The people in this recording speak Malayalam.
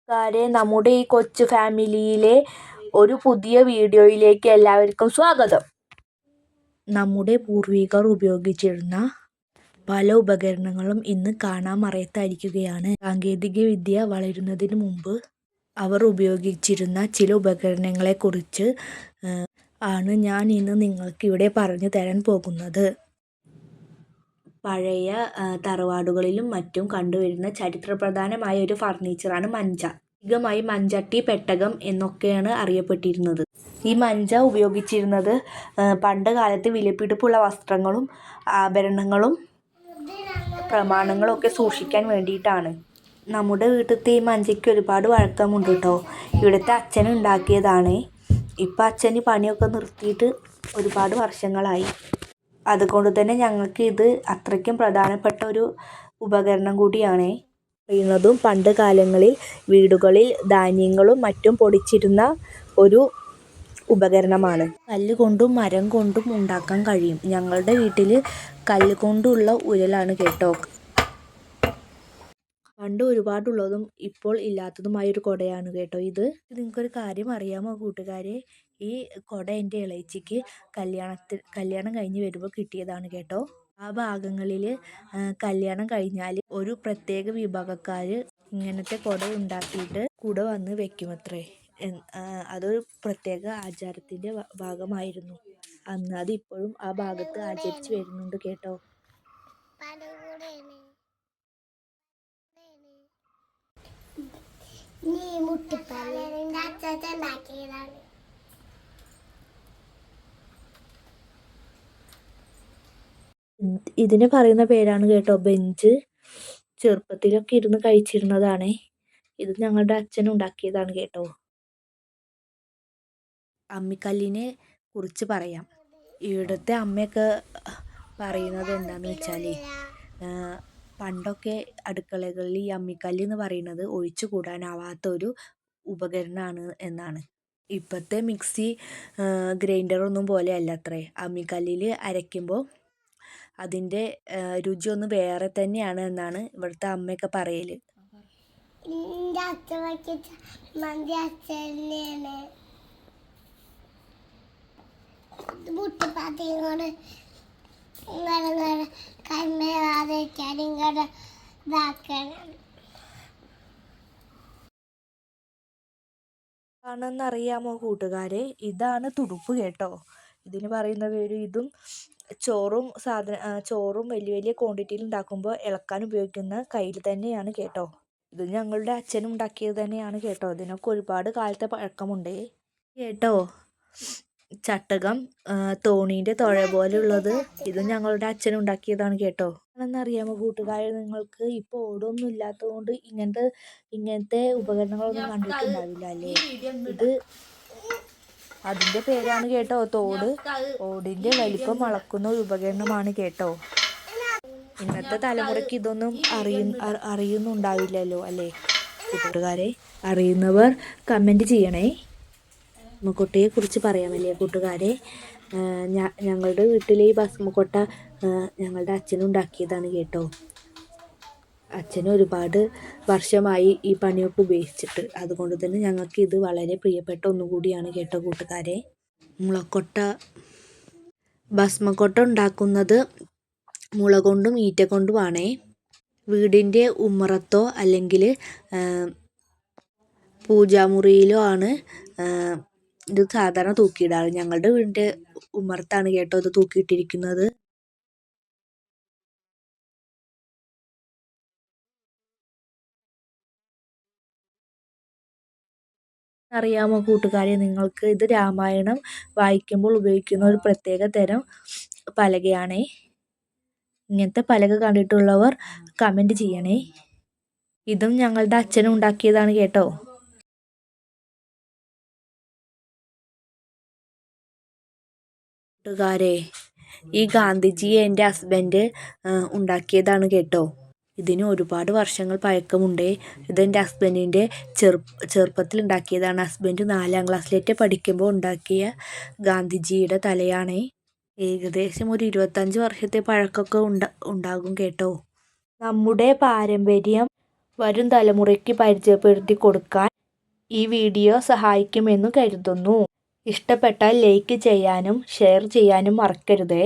നമ്മുടെ ഈ കൊച്ചു ഫാമിലിയിലെ ഒരു പുതിയ വീഡിയോയിലേക്ക് എല്ലാവർക്കും സ്വാഗതം. നമ്മുടെ പൂർവികർ ഉപയോഗിച്ചിരുന്ന പല ഉപകരണങ്ങളും ഇന്ന് കാണാമറയത്തായിരിക്കുകയാണ്. സാങ്കേതിക വിദ്യ വളരുന്നതിന് മുമ്പ് അവർ ഉപയോഗിച്ചിരുന്ന ചില ഉപകരണങ്ങളെക്കുറിച്ച് ആണ് ഞാൻ ഇന്ന് നിങ്ങൾക്ക് ഇവിടെ പറഞ്ഞു തരാൻ പോകുന്നത്. പഴയ തറവാടുകളിലും മറ്റും കണ്ടുവരുന്ന ചരിത്രപ്രധാനമായ ഒരു ഫർണിച്ചറാണ് മഞ്ച. അധികമായി മഞ്ചട്ടി, പെട്ടകം എന്നൊക്കെയാണ് അറിയപ്പെട്ടിരുന്നത്. ഈ മഞ്ച ഉപയോഗിച്ചിരുന്നത് പണ്ട് കാലത്ത് വിലപിടിപ്പുള്ള വസ്ത്രങ്ങളും ആഭരണങ്ങളും പ്രമാണങ്ങളും ഒക്കെ സൂക്ഷിക്കാൻ വേണ്ടിയിട്ടാണ്. നമ്മുടെ വീട്ടിലത്തെ ഈ മഞ്ചയ്ക്ക് ഒരുപാട് വഴക്കമുണ്ട് കേട്ടോ. ഇവിടുത്തെ അച്ഛൻ ഉണ്ടാക്കിയതാണ്. ഇപ്പം അച്ഛന് പണിയൊക്കെ നിർത്തിയിട്ട് ഒരുപാട് വർഷങ്ങളായി. അതുകൊണ്ട് തന്നെ ഞങ്ങൾക്ക് ഇത് അത്രയ്ക്കും പ്രധാനപ്പെട്ട ഒരു ഉപകരണം കൂടിയാണ്. പറയുന്നതും പണ്ട് കാലങ്ങളിൽ വീടുകളിൽ ധാന്യങ്ങളും മറ്റും പൊടിച്ചിരുന്ന ഒരു ഉപകരണമാണ്. കല്ല് കൊണ്ടും മരം കൊണ്ടും ഉണ്ടാക്കാൻ കഴിയും. ഞങ്ങളുടെ വീട്ടിൽ കല്ല് കൊണ്ടുള്ള ഉരലാണ് കേട്ടോ. പണ്ട് ഒരുപാടുള്ളതും ഇപ്പോൾ ഇല്ലാത്തതുമായ ഒരു കുടയാണ് കേട്ടോ ഇത്. നിങ്ങൾക്കൊരു കാര്യം അറിയാമോ കൂട്ടുകാരെ? ഈ കുട എൻ്റെ ഇളയച്ചിക്ക് കല്യാണം കഴിഞ്ഞ് വരുമ്പോൾ കിട്ടിയതാണ് കേട്ടോ. ആ ഭാഗങ്ങളിൽ കല്യാണം കഴിഞ്ഞാൽ ഒരു പ്രത്യേക വിഭാഗക്കാർ ഇങ്ങനത്തെ കുട ഉണ്ടാക്കിയിട്ട് കുട വന്ന് വെക്കുമത്രേ. അതൊരു പ്രത്യേക ആചാരത്തിൻ്റെ ഭാഗമായിരുന്നു അന്ന്. അതിപ്പോഴും ആ ഭാഗത്ത് ആചരിച്ച് വരുന്നുണ്ട് കേട്ടോ. ഇതിന് പറയുന്ന പേരാണ് കേട്ടോ ബെഞ്ച്. ചെറുപ്പത്തിലൊക്കെ ഇരുന്ന് കഴിച്ചിരുന്നതാണ്. ഇത് ഞങ്ങളുടെ അച്ഛൻ ഉണ്ടാക്കിയതാണ് കേട്ടോ. അമ്മിക്കല്ലിനെ കുറിച്ച് പറയാം. ഇവിടുത്തെ അമ്മയൊക്കെ പറയുന്നത് എന്താണെന്ന് വെച്ചാൽ പണ്ടൊക്കെ അടുക്കളകളിൽ ഈ അമ്മിക്കല്ല് എന്ന് പറയുന്നത് ഒഴിച്ചു കൂടാനാവാത്തൊരു ഉപകരണമാണ് എന്നാണ്. ഇപ്പോഴത്തെ മിക്സി ഗ്രൈൻഡറൊന്നും പോലെ അല്ല അത്രേ. അമ്മിക്കല്ലിൽ അരയ്ക്കുമ്പോൾ അതിൻ്റെ രുചി ഒന്ന് വേറെ തന്നെയാണ് എന്നാണ് ഇവിടുത്തെ അമ്മയൊക്കെ പറയൽ. ആണെന്നറിയാമോ കൂട്ടുകാരെ? ഇതാണ് തുടുപ്പ് കേട്ടോ. ഇതിന് പറയുന്ന പേര്. ഇതും ചോറും വലിയ വലിയ ക്വാണ്ടിറ്റിയിൽ ഉണ്ടാക്കുമ്പോൾ ഇളക്കാൻ ഉപയോഗിക്കുന്ന കയ്യിൽ തന്നെയാണ് കേട്ടോ. ഇത് ഞങ്ങളുടെ അച്ഛനും ഉണ്ടാക്കിയത് തന്നെയാണ് കേട്ടോ. ഇതിനൊക്കെ ഒരുപാട് കാലത്തെ പഴക്കമുണ്ട് കേട്ടോ. ചട്ടകം, തോണീൻ്റെ തുഴ പോലുള്ളത്, ഇത് ഞങ്ങളുടെ അച്ഛൻ ഉണ്ടാക്കിയതാണ് കേട്ടോ. ആണെന്നറിയാമോ കൂട്ടുകാരെ നിങ്ങൾക്ക്? ഇപ്പോൾ ഓടൊന്നും ഇല്ലാത്തത് കൊണ്ട് ഇങ്ങനത്തെ ഉപകരണങ്ങളൊന്നും കണ്ടിട്ടുണ്ടാവില്ല അല്ലേ? ഇത് അതിൻ്റെ പേരാണ് കേട്ടോ തോട്. ഓടിൻ്റെ വലിപ്പം അളക്കുന്ന ഒരു ഉപകരണമാണ് കേട്ടോ. ഇന്നത്തെ തലമുറയ്ക്ക് ഇതൊന്നും അറിയുന്നുണ്ടാവില്ലല്ലോ അല്ലേ കൂട്ടുകാരെ? അറിയുന്നവർ കമൻറ്റ് ചെയ്യണേ. ഭസ്മക്കൊട്ടയെ കുറിച്ച് പറയാമല്ലേ കൂട്ടുകാരെ? ഞങ്ങളുടെ വീട്ടിലെ ഈ ഭസ്മക്കൊട്ട ഞങ്ങളുടെ അച്ഛനുണ്ടാക്കിയതാണ് കേട്ടോ. അച്ഛന് ഒരുപാട് വർഷമായി ഈ പണിയൊക്കെ ഉപയോഗിച്ചിട്ട്. അതുകൊണ്ട് തന്നെ ഞങ്ങൾക്ക് ഇത് വളരെ പ്രിയപ്പെട്ട ഒന്നുകൂടിയാണ് കേട്ടോ കൂട്ടുകാരെ. ഭസ്മക്കൊട്ട ഉണ്ടാക്കുന്നത് മുള കൊണ്ടും ഈറ്റ കൊണ്ടുമാണേ. വീടിൻ്റെ ഉമ്മറത്തോ അല്ലെങ്കിൽ പൂജാമുറിയിലോ ആണ് ഇത് സാധാരണ തൂക്കിയിടാറ്. ഞങ്ങളുടെ വീടിൻ്റെ ഉമ്മറത്താണ് കേട്ടോ ഇത് തൂക്കിയിട്ടിരിക്കുന്നത്. അറിയാമോ കൂട്ടുകാരെ നിങ്ങൾക്ക്? ഇത് രാമായണം വായിക്കുമ്പോൾ ഉപയോഗിക്കുന്ന ഒരു പ്രത്യേക തരം പലകയാണേ. ഇങ്ങനത്തെ പലക കണ്ടിട്ടുള്ളവർ കമൻറ്റ് ചെയ്യണേ. ഇതും ഞങ്ങളുടെ അച്ഛനും ഉണ്ടാക്കിയതാണ് കേട്ടോ. കൂട്ടുകാരെ, ഈ ഗാന്ധിജിയെ എൻ്റെ ഹസ്ബൻഡ് ഉണ്ടാക്കിയതാണ് കേട്ടോ. ഇതിന് ഒരുപാട് വർഷങ്ങൾ പഴക്കമുണ്ട്. ഇതെൻ്റെ ഹസ്ബൻഡിൻ്റെ ചെറുപ്പത്തിൽ ഉണ്ടാക്കിയതാണ്. ഹസ്ബൻഡ് 4ാം ക്ലാസ്സിലേക്ക് പഠിക്കുമ്പോൾ ഉണ്ടാക്കിയ ഗാന്ധിജിയുടെ തലയാണേ. ഏകദേശം ഒരു 25 വർഷത്തെ പഴക്കമൊക്കെ ഉണ്ടാകും കേട്ടോ. നമ്മുടെ പാരമ്പര്യം വരും തലമുറയ്ക്ക് പരിചയപ്പെടുത്തി കൊടുക്കാൻ ഈ വീഡിയോ സഹായിക്കുമെന്ന് കരുതുന്നു. ഇഷ്ടപ്പെട്ടാൽ ലൈക്ക് ചെയ്യാനും ഷെയർ ചെയ്യാനും മറക്കരുതേ.